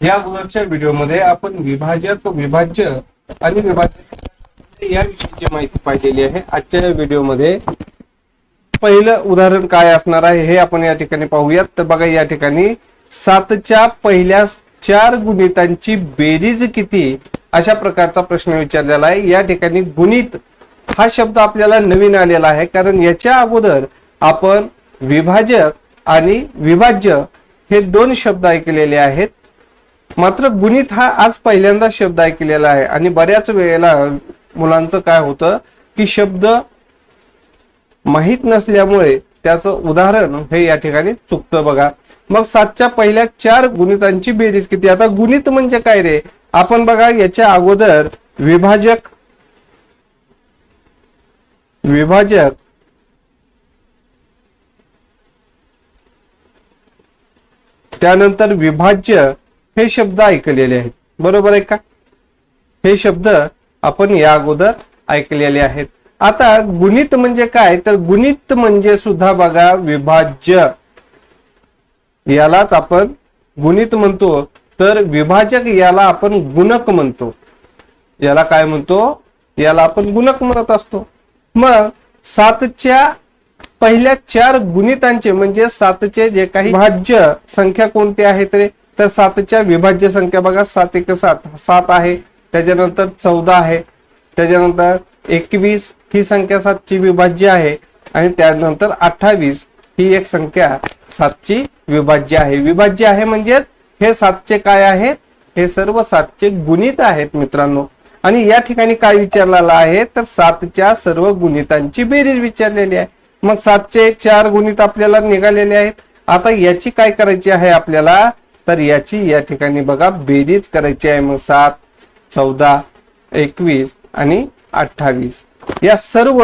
या अगोदरच्या व्हिडिओमध्ये आपण विभाजक, विभाज्य आणि विभाज्य या विषयीची माहिती पाहिलेली आहे. आजच्या व्हिडिओमध्ये पहिलं उदाहरण काय असणार आहे हे आपण या ठिकाणी पाहूयात. तर बघा, या ठिकाणी 7च्या पहिल्या 4 गुणितांची बेरीज किती, अशा प्रकारचा प्रश्न विचारलेला आहे. या ठिकाणी गुणित हा शब्द आपल्याला नवीन आलेला आहे, कारण याच्या अगोदर आपण विभाजक आणि विभाज्य हे 2 शब्द ऐकलेले आहेत. मात्र गुणित हा आज पहिल्यांदा शब्द ऐकलेला आहे. आणि बऱ्याच वेळेला मुलांचं काय होतं की शब्द माहित नसल्यामुळे त्याचं उदाहरण हे या ठिकाणी चुकतं. बघा, मग 7च्या पहिल्या 4 गुणितांची बेरीज किती. आता गुणित म्हणजे काय रे, आपण बघा याच्या अगोदर विभाजक, विभाजक त्यानंतर विभाज्य हे शब्द ऐकलेले आहेत, बरोबर आहे का. हे शब्द आपण या अगोदर ऐकलेले आहेत. आता गुणित म्हणजे काय, तर गुणित म्हणजे सुद्धा बघा विभाज्य, यालाच आपण गुणित म्हणतो. तर विभाजक याला आपण गुणक म्हणतो. याला काय म्हणतो, याला आपण गुणक म्हणत असतो. मग 7च्या पहिल्या 4 गुणितांचे म्हणजे 7चे जे काही विभाज्य संख्या कोणती आहेत रे, तर 7च्या विभाज्य संख्या बघा, 7 1 7 7 आहे, त्याच्यानंतर 14 आहे, त्याच्यानंतर 21 ही संख्या 7ची विभाज्य आहे, आणि त्यानंतर 28 ही एक संख्या 7ची विभाज्य आहे. विभाज्य आहे म्हणजे हे 7चे काय आहे, हे सर्व 7चे गुणित आहेत मित्रांनो. आणि या ठिकाणी काय विचारलेलं आहे, तर 7च्या सर्व गुणितांची बेरीज विचारलेली आहे. मग 7चे 4 गुणित आपल्याला निघालेले आहेत. आता याची काय करायची आहे आपल्याला, तर याची या ठिकाणी बघा बेरीज करायची आहे. मग 7 14 21 आणि 28 या सर्व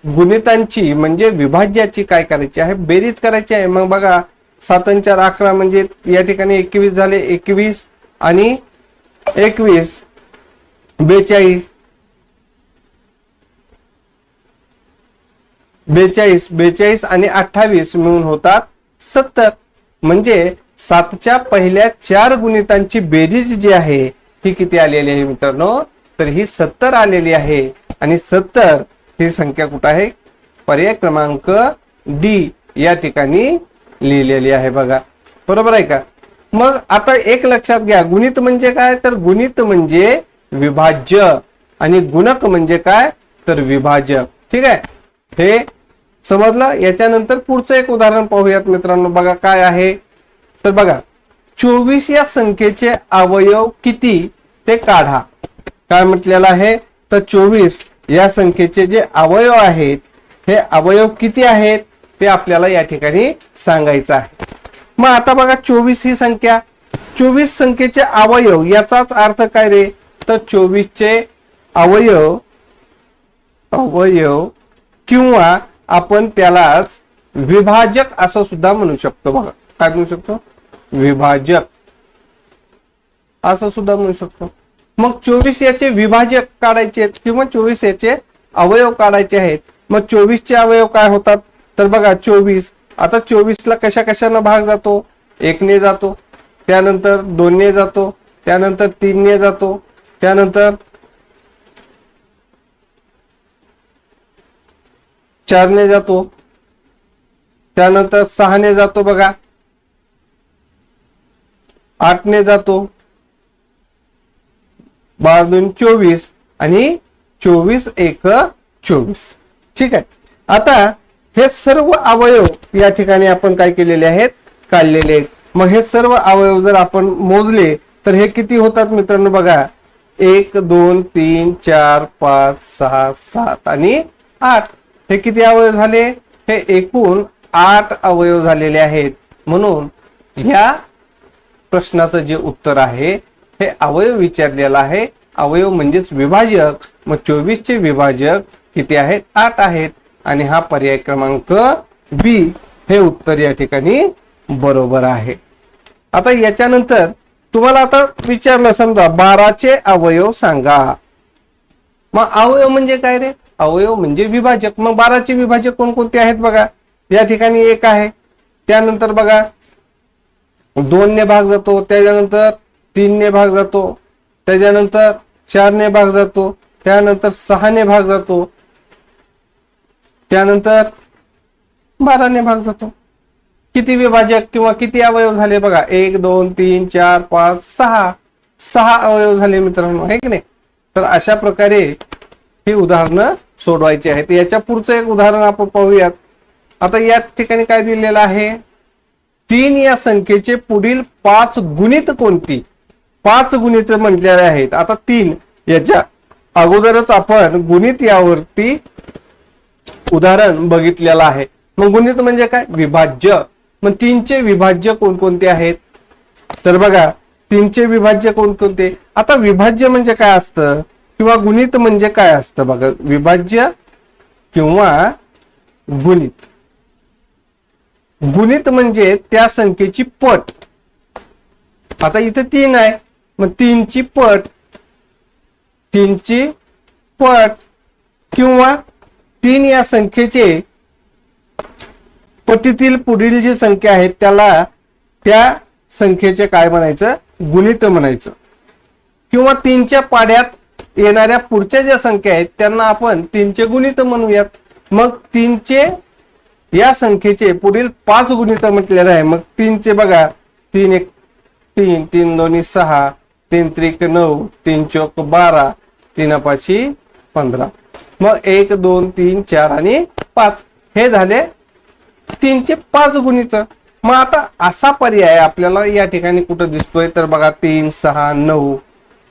गुणितांची म्हणजे विभाज्याची काय करायची आहे, बेरीज करायची आहे. मग बघा 7 आणि 4 11 म्हणजे या ठिकाणी 21 झाले. 21 आणि 21 42 42 आणि 28 मिळून होतात 70. म्हणजे 7च्या पहिल्या 4 गुणितांची बेरीज जी आहे ही किती आलेली आहे मित्रांनो, तर ही 70 आलेली आहे. आणि 70 ही संख्या कुठं आहे, पर्याय क्रमांक डी या ठिकाणी लिहिलेली आहे बघा, बरोबर आहे का. मग आता एक लक्षात घ्या, गुणित म्हणजे काय, तर गुणित म्हणजे विभाज्य आणि गुणक म्हणजे काय, तर विभाजक. ठीक आहे, हे समजलं. याच्यानंतर पुढचं एक उदाहरण पाहूयात मित्रांनो. बघा काय आहे, तर बघा 24 या संख्येचे अवयव किती ते काढा. काय म्हटलेलं आहे, तर 24 या संख्येचे जे अवयव आहेत हे अवयव किती आहेत ते आपल्याला या ठिकाणी सांगायचं आहे. मग आता बघा 24 ही संख्या, 24 संख्येचे अवयव याचाच अर्थ काय रे, तर 24चे अवयव किंवा आपण त्यालाच विभाजक असं सुद्धा म्हणू शकतो. बघा काय म्हणू शकतो, विभाजक असं सुद्धा म्हणू शकतो. मग 24 याचे विभाजक काढायचे आहेत किंवा 24 याचे अवयव काढायचे आहेत. मग 24चे अवयव काय होतात, तर बघा 24, आता 24ला कशा कशाने भाग जातो, 1 ने जातो, त्यानंतर 2 ने जातो, त्यानंतर 3 ने जातो, त्यानंतर 4 ने जातो, त्यानंतर 6 ने जातो, बघा 8 ने जातो, 12 2 24 आणि 24 1 24. ठीक आहे, आता हे सर्व अवयव या ठिकाणी आपण काय केलेले आहेत, काढलेले आहेत. मग हे सर्व अवयव जर आपण मोजले तर हे किती होतात मित्रांनो, बघा 1 2 3 4 5 6 7 आणि 8. हे किती अवयव झाले, हे एकूण 8 अवयव झालेले आहेत. म्हणून ह्या प्रश्नाचं जे उत्तर आहे हे अवयव विचारलेलं आहे. अवयव म्हणजेच विभाजक. मग 24चे विभाजक किती आहेत, 8 आहेत. आणि हा पर्याय क्रमांक बी हे उत्तर या ठिकाणी बरोबर आहे. आता याच्यानंतर तुम्हाला आता विचारलं समजा 12चे अवयव सांगा. मग अवयव म्हणजे काय रे, अवयव म्हणजे विभाजक. मग 12चे विभाजक कोणकोणते आहेत बघा, या ठिकाणी 1 आहे, त्यानंतर बघा 2 ने भाग जातो, त्याच्यानंतर 3 ने भाग जातो, त्याच्यानंतर 4 ने भाग जातो, त्यानंतर 6 ने भाग जातो, त्यानंतर 12 ने भाग जातो. किती विभाजक किंवा किती अवयव झाले बघा, 1 2 3 4 5 6 6 अवयव झाले मित्रांनो, आहे की नाही. तर अशा प्रकारे ही उदाहरणं सोडवायची आहेत. याच्या पुढचं एक उदाहरण आपण पाहूयात. आता या ठिकाणी काय दिलेलं आहे, 3 या संख्येचे पुढील 5 गुणित कोणती. 5 गुणित म्हटलेले आहेत. आता 3 याच्या अगोदरच आपण गुणित यावरती उदाहरण बघितलेलं आहे. मग गुणित म्हणजे काय, विभाज्य. मग 3चे विभाज्य कोणकोणते आहेत, तर बघा 3चे विभाज्य कोणकोणते. आता विभाज्य म्हणजे काय असतं किंवा गुणित म्हणजे काय असतं बघा, विभाज्य किंवा गुणित. गुणित म्हणजे त्या संख्येची पट. आता इथे 3 आहे, मग 3ची पट, 3ची पट किंवा 3 या संख्येचे पटीतील पुढील जी संख्या आहे त्याला त्या संख्येचे काय म्हणायचं, गुणित म्हणायचं. किंवा 3च्या पाड्यात येणाऱ्या पुढच्या ज्या संख्या आहेत त्यांना आपण 3चे गुणित म्हणूयात. मग 3चे या संख्येचे पुढील 5 गुणित म्हटलेलं आहे. मग 3चे बघा, 3 1 3, 3 2 6, 3 3 9, 3 4 12, 3 5 15. मग 1 2 3 4 आणि 5 हे झाले 3चे 5 गुणित. मग आता असा पर्याय आपल्याला या ठिकाणी कुठं दिसतोय, तर बघा 3 6 9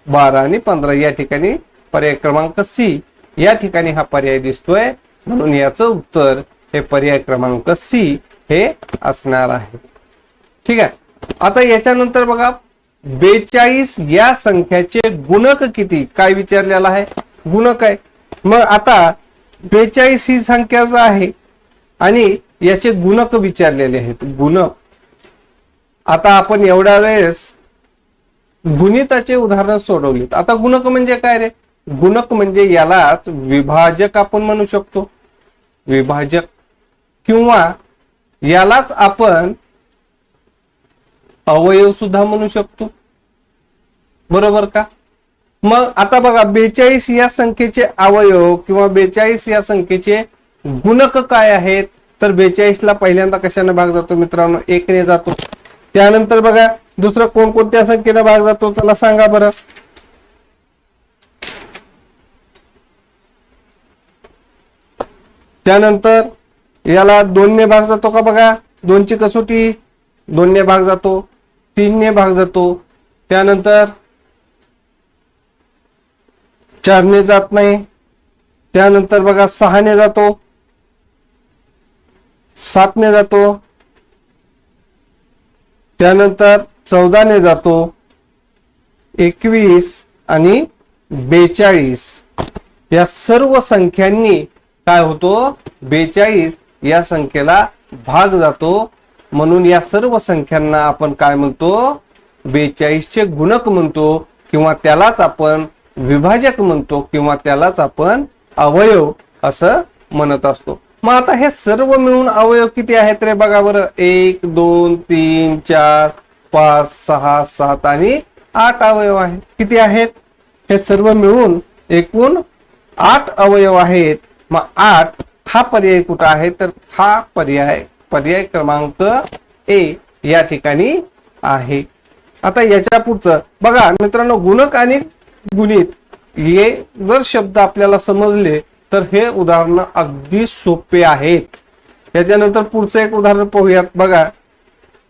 12 आणि 15 या ठिकाणी पर्याय क्रमांक सी या ठिकाणी हा पर्याय दिसतोय. म्हणून याचं उत्तर हे पर्याय क्रमांक सी हे असणार आहे. ठीक आहे. आता याच्यानंतर बघा 42 या संख्याचे गुणक किती, काय विचारलेला आहे, गुणक आहे. मग आता 42 ही संख्या आहे आणि याचे गुणक विचारलेले आहेत, गुणक. आता आपण एवढ्या वेळेस गुणिताचे उदाहरण सोडवलीत. आता गुणक म्हणजे काय रे, गुणक म्हणजे यालाच विभाजक आपण म्हणू शकतो, विभाजक. किंवा यालाच आपण अवयव सुद्धा म्हणू शकतो, बरोबर का. मग आता बघा 42 या संख्येचे अवयव किंवा 42 या संख्येचे गुणक काय आहेत, तर 42 ला पहिल्यांदा कशाने भाग जातो मित्रांनो, 1 ने जातो. त्यानंतर बघा दुसरं कोणकोणत्या संख्येने भाग जातो, चला सांगा बरं. त्यानंतर याला 2 ने भाग जातो का बघा, 2 ची कसोटी 2 ने भाग जातो, 3 ने भाग जातो, त्यानंतर 4 ने जात नाही, त्यानंतर बघा 6 ने जातो, 7 ने जातो, त्यानंतर 14 ने जातो, 21 आणि 42 या सर्व संख्यांनी काय होतो, 42 या संख्येला भाग जातो. म्हणून या सर्व संख्यांना आपण काय म्हणतो, 42 चे गुणक म्हणतो किंवा त्यालाच आपण विभाजक म्हणतो किंवा त्यालाच आपण अवयव असं म्हणत असतो. मग आता हे सर्व मिळून अवयव किती आहेत रे बघा बरं, 1 2 3 4 5 6 7 आणि 8 अवयव आहेत. किती आहेत, हे सर्व मिळून एकूण 8 अवयव आहेत. मग 8 हा पर्याय कुठं आहे, तर हा पर्याय क्रमांक ए या ठिकाणी आहे. आता याच्या पुढचं बघा मित्रांनो, गुणक आणि गुणित हे जर शब्द आपल्याला समजले तर हे उदाहरण अगदी सोपे आहेत. याच्यानंतर पुढचं एक उदाहरण पाहूयात. बघा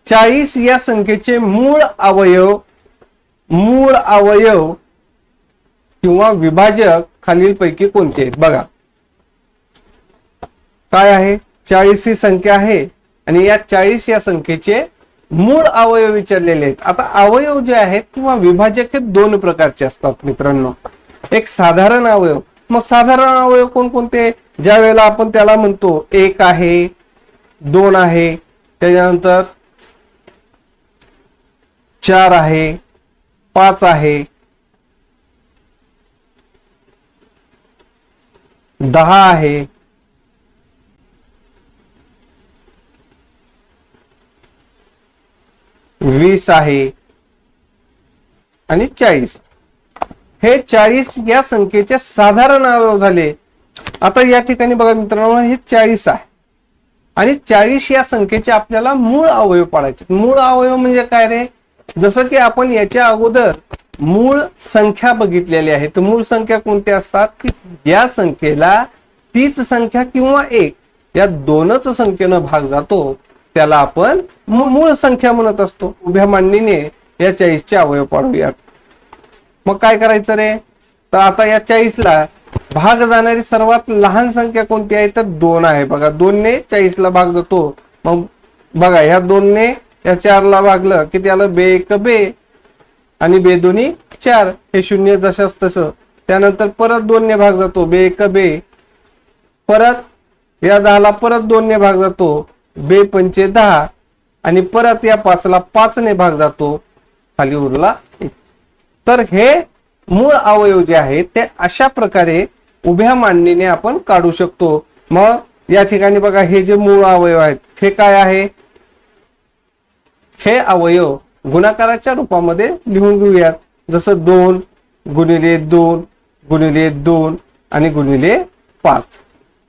40 या संख्येचे मूळ अवयव किंवा विभाजक खालीलपैकी कोणते आहेत. बघा काय आहे, 40 ही संख्या आहे आणि या 40 या संख्येचे मूळ अवयव विचारलेले आहेत. आता अवयव जे आहेत किंवा विभाजक हे 2 प्रकारचे असतात मित्रांनो. एक साधारण अवयव. मग साधारण अवयव कोणकोणते, ज्या वेळेला आपण त्याला म्हणतो 1 आहे, 2 आहे, त्याच्यानंतर 4 आहे, 5 आहे, 10 आहे, 20 20 आहे आणि 40. हे 40 या संख्येचे साधारण अवयव झाले. आता या ठिकाणी बघा मित्रांनो, हे 40 आहे आणि 40 या संख्येचे आपल्याला मूळ अवयव पाडायचे. मूळ अवयव म्हणजे काय रे? जसं की आपण याच्या अगोदर मूळ संख्या बघितलेली आहे. तर मूळ संख्या कोणत्या असतात की या संख्येला तीच संख्या किंवा 1 या दोनच संख्येनं भाग जातो, त्याला आपण मूळ संख्या म्हणत असतो. उभ्या मांडणीने या 40चे अवयव पाडूयात. मग काय करायचं रे? तर आता या 40ला भाग जाणारी सर्वात लहान संख्या कोणती आहे? तर 2 आहे. बघा 2 ने 40ला भाग जातो. मग बघा ह्या 2 ने या 4ला भागलं किती आलं? बे 1 बे आणि बे 2 4. हे शून्य जशाच तसं. त्यानंतर परत 2 ने भाग जातो, बे 1 बे. परत या 10ला परत 2 ने भाग जातो, बे 5 10. आणि परत या 5ला 5 ने भाग जातो, खाली उरला 1. तर हे मूळ अवयव जे आहेत ते अशा प्रकारे उभ्या मांडणीने आपण काढू शकतो. मग या ठिकाणी बघा हे जे मूळ अवयव आहेत हे काय आहे? हे अवयव गुणाकाराच्या रूपामध्ये लिहून घेऊयात. जसं 2 गुणिले 2 गुणिले 2 आणि गुणिले 5.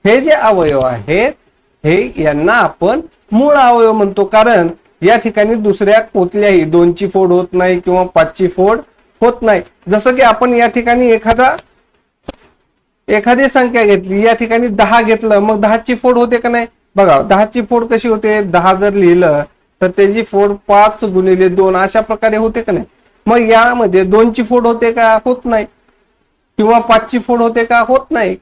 हे जे अवयव आहेत हे यांना आपण मूळ अवयव म्हणतो, कारण या ठिकाणी दुसऱ्या कुठल्याही 2ची फोड होत नाही किंवा 5ची फोड होत नाही. जसं की आपण या ठिकाणी एखादी संख्या घेतली, या ठिकाणी 10 घेतलं, मग 10ची फोड होते का नाही? बघा 10ची फोड कशी होते? 10 जर लिहिलं तर त्याची फोड 5 गुणिले 2 अशा प्रकारे होते का नाही? मग यामध्ये 2ची फोड होते का? होत नाही. किंवा 5ची फोड होते का? होत नाही.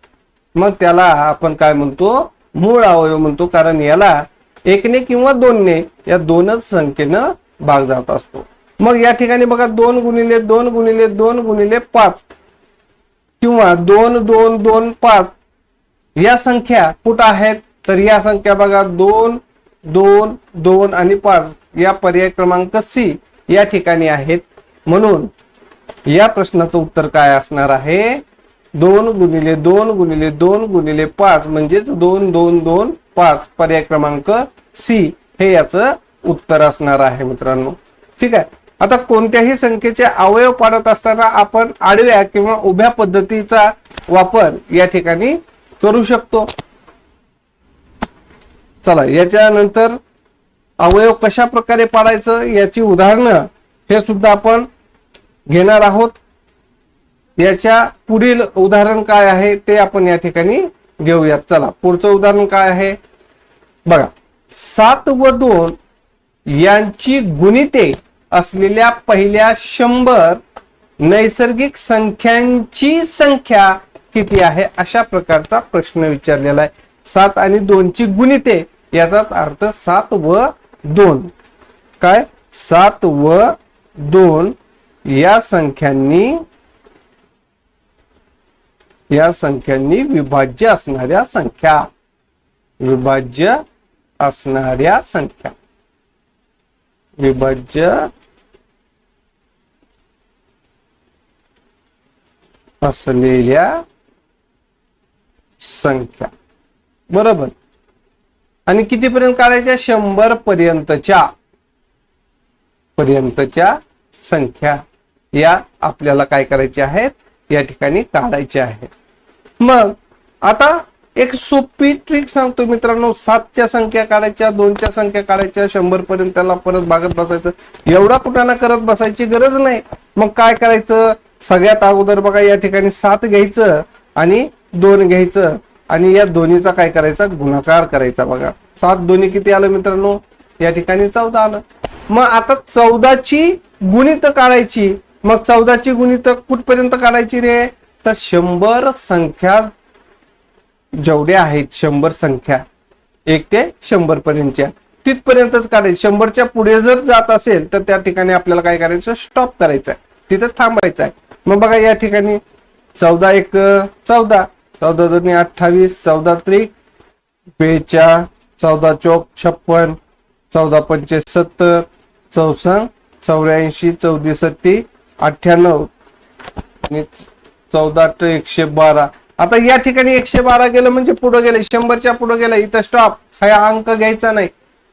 मग त्याला आपण काय म्हणतो? मूळ अवयव म्हणतो, कारण याला 1 ने किंवा 2 ने या दोनच संख्येनं भाग जात असतो. मग या ठिकाणी बघा 2 गुणिले 2 गुणिले 2 गुणिले 5 किंवा 2 2 2 5 या संख्या कुठं आहेत? तर या संख्या बघा 2 2 2 आणि 5 या पर्याय क्रमांक सी या ठिकाणी आहेत. म्हणून या प्रश्नाचं उत्तर काय असणार आहे? 2 गुणिले 2 गुणिले 2 गुणिले 5 म्हणजेच 2 2 2 5 पर्याय क्रमांक सी हे याचं उत्तर असणार आहे मित्रांनो. ठीक आहे. आता कोणत्याही संख्येचे अवयव पाडत असताना आपण आडव्या किंवा उभ्या पद्धतीचा वापर या ठिकाणी करू शकतो. चला याच्यानंतर अवयव कशा प्रकारे पाडायचं याची उदाहरणं हे सुद्धा आपण घेणार आहोत. याच्या पुढील उदाहरण काय आहे ते आपण या ठिकाणी घेऊयात. चला पुढचं उदाहरण काय आहे बघा. 7 व 2 यांची गुणिते असलेल्या पहिल्या 100 नैसर्गिक संख्यांची संख्या किती आहे? अशा प्रकारचा प्रश्न विचारलेला आहे. 7 आणि 2 ची गुणिते याचाच अर्थ 7 व 2 काय? 7 व 2 या संख्यांनी विभाज्य असणाऱ्या संख्या. विभाज्य असणाऱ्या संख्या. विभाज्य असलेल्या संख्या. बरोबर. आणि कितीपर्यंत काढायच्या? 100 पर्यंतच्या संख्या या आपल्याला काय करायच्या आहेत? या ठिकाणी काढायच्या आहेत. मग आता एक सोपी ट्रिक सांगतो मित्रांनो. 7च्या संख्या काढायच्या, 2च्या संख्या काढायच्या, 100 पर्यंत त्याला परत भागत बसायचं. एवढा कुठाना करत बसायची गरज नाही. मग काय करायचं? सगळ्यात अगोदर बघा या ठिकाणी 7 घ्यायचं आणि 2 घ्यायचं आणि या दोन्हीचा काय करायचा? गुणाकार करायचा. बघा 7 दोन्ही किती आलं मित्रांनो? या ठिकाणी 14 आलं. मग आता 14ची गुणित काढायची. मग 14ची गुणित कुठपर्यंत काढायची रे? तर 100 संख्या जेवढ्या आहेत, 100 संख्या 1 ते 100 पर्यंतच्या तिथपर्यंतच काढायची. 100च्या पुढे जर जात असेल तर त्या ठिकाणी आपल्याला काय करायचं? स्टॉप करायचं आहे, तिथे थांबायचं आहे. मग बघा या ठिकाणी 14 1 14, 14 2 28, 14 3 42, 14 4 56, 14 5 70, 64 84, 14 7 98 आणि 14 8 112. आता या ठिकाणी 112 गेलं म्हणजे पुढे गेले, 100च्या पुढे गेलं, इथं स्टॉप. हा अंक घ्यायचा नाही.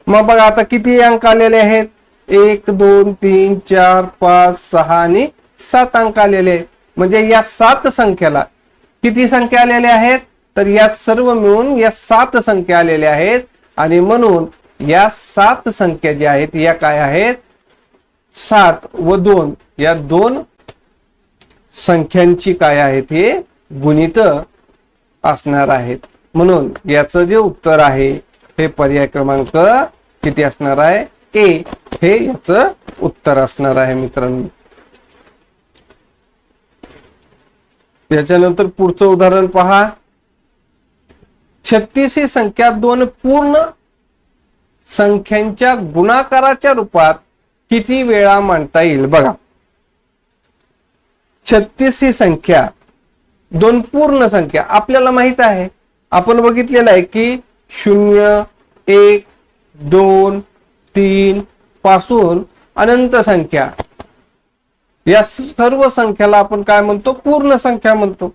मग बघा आता किती अंक आलेले आहेत? 1 2 3 4 5 6 आणि 7 अंक आलेले आहेत. म्हणजे या 7 संख्याला किती संख्या आलेल्या आहेत, तर या सर्व मिळून या 7 संख्या आलेल्या आहेत. आणि म्हणून या 7 संख्या ज्या आहेत या काय आहेत, 7 व 2 या 2 संख्यांची काय आहेत, हे गुणित असणार आहेत. म्हणून याचं जे उत्तर आहे हे पर्याय क्रमांक किती असणार आहे, ए हे याचं उत्तर असणार आहे मित्रांनो. याच्यानंतर पुढचं उदाहरण पहा. 36 ही संख्या 2 पूर्ण संख्यांच्या गुणाकाराच्या रूपात किती वेळा मांडता येईल. बघा, 36 ही संख्या 2 पूर्ण संख्या आपल्याला माहित आहे, आपण बघितलेलं आहे की 0 1 2 3 पासून अनंत संख्या या सर्व संख्याला आपण काय म्हणतो, पूर्ण संख्या म्हणतो.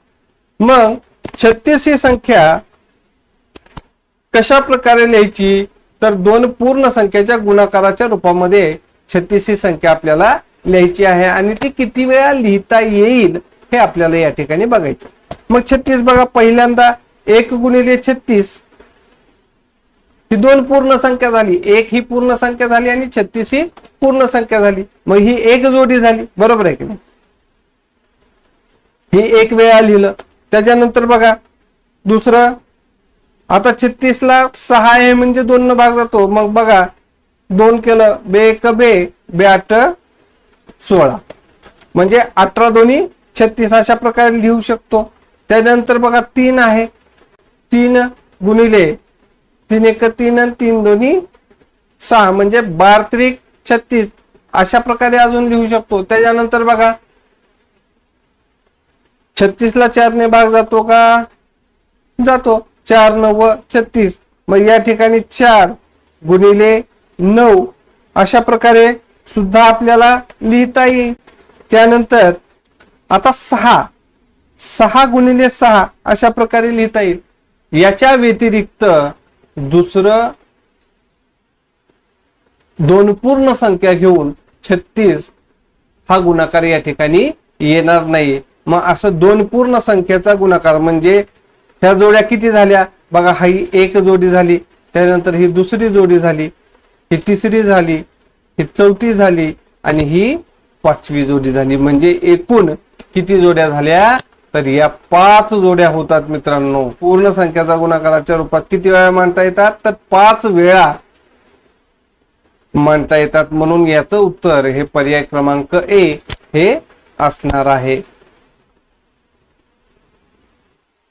मग 36 ही संख्या कशा प्रकारे लिहायची, तर 2 पूर्ण संख्येच्या गुणाकाराच्या रूपामध्ये 36 ही संख्या आपल्याला लिहायची आहे. आणि ती किती वेळा लिहिता येईल हे आपल्याला या ठिकाणी बघायचं. मग 36 बघा, पहिल्यांदा 1 गुणिले 36 ही 2 पूर्ण संख्या झाली. 1 ही पूर्ण संख्या झाली आणि 36 ही पूर्ण संख्या झाली. मग ही एक जोडी झाली, बरोबर आहे की नाही. ही एक वेळा लिहिलं. त्याच्यानंतर बघा दुसरं, आता 36 ला 6 आहे म्हणजे 2 न भाग जातो. मग बघा 2 केलं, बे 1 बे, बे 8 16 म्हणजे 18 दोन्ही 36 अशा प्रकारे लिहू शकतो. त्यानंतर बघा 3 आहे, 3 गुणिले 3 1 3 आणि 3 दोन्ही 6 म्हणजे 12 त्रिक 36 अशा प्रकारे अजून लिहू शकतो. त्याच्यानंतर बघा 36 ला 4 ने भाग जातो का, जातो. 4 9 36 मग या ठिकाणी 4 गुणिले 9 अशा प्रकारे सुद्धा आपल्याला लिहिता येईल. त्यानंतर आता 6 गुणिले 6 अशा प्रकारे लिहिता येईल. याच्या व्यतिरिक्त दुसरं 2 पूर्ण संख्या घेऊन 36 हा गुणाकार या ठिकाणी येणार नाही. मग असं 2 पूर्ण संख्येचा गुणाकार म्हणजे ह्या जोड्या किती झाल्या बघा, ही एक जोडी झाली, त्यानंतर ही दुसरी जोडी झाली, ही तिसरी झाली, ही चौथी झाली आणि ही 5वी जोडी झाली. म्हणजे एकूण किती जोड्या झाल्या, तर या 5 जोड्या होतात मित्रांनो. पूर्ण संख्याचा गुणाकाराच्या रूपात किती वेळा मांडता येतात, तर 5 वेळा मांडता येतात. म्हणून याचं उत्तर हे पर्याय क्रमांक ए हे असणार आहे.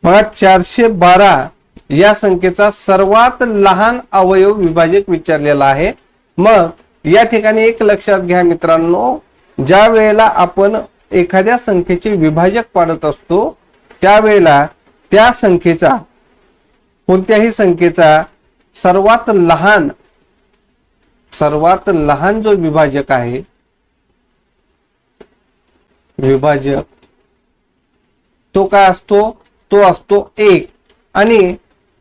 बघा 412 या संख्येचा सर्वात लहान अवयव विभाजक विचारलेला आहे. मग या ठिकाणी एक लक्षात घ्या मित्रांनो, ज्या वेळेला आपण एखाद्या संख्येचे विभाजक पाडत असतो त्यावेळेला त्या संख्येचा, कोणत्याही संख्येचा सर्वात लहान जो विभाजक आहे, विभाजक तो काय असतो, तो असतो 1. आणि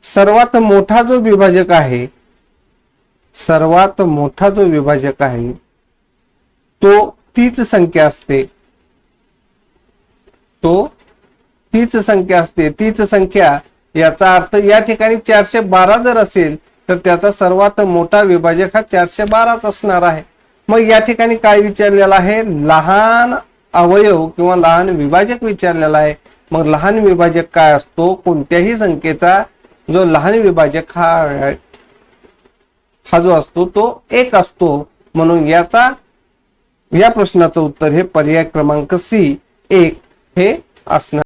सर्वात मोठा जो विभाजक आहे, सर्वात मोठा जो विभाजक आहे तो तीच संख्या असते, तो तीच संख्या असते. तीच संख्या याचा अर्थ या ठिकाणी 412 जर असेल तर त्याचा सर्वात मोठा विभाजक हा 412च असणार आहे. मग या ठिकाणी काय विचारलेलं आहे, लहान अवयव किंवा लहान विभाजक विचारलेला आहे. मग लहान विभाजक काय असतो, कोणत्याही संख्येचा जो लहान विभाजक हा जो असतो तो 1 असतो. म्हणून या प्रश्नाचं उत्तर हे पर्याय क्रमांक सी 1 हे असणार.